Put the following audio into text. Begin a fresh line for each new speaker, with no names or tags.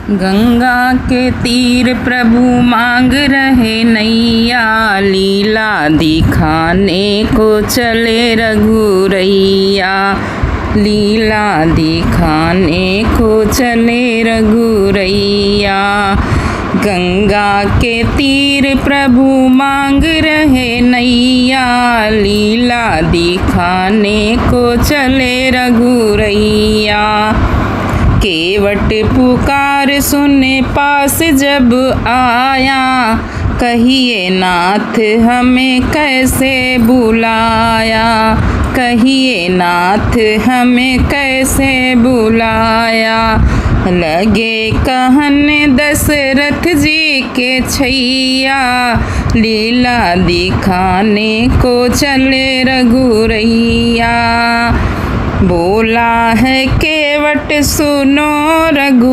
गंगा के तीर प्रभु मांग रहे नैया, लीला दिखाने को चले रघुरैया, लीला दिखाने को चले रघुरैया। गंगा के तीर प्रभु मांग रहे नैया, लीला दिखाने को चले रघुरैया। केवट पुकार सुने पास जब आया, कहिए नाथ हमें कैसे बुलाया, कहिए नाथ हमें कैसे बुलाया। लगे कहने दशरथ जी के छैया, लीला दिखाने को चले रघुरैया। बोला है केवट सुनो रघु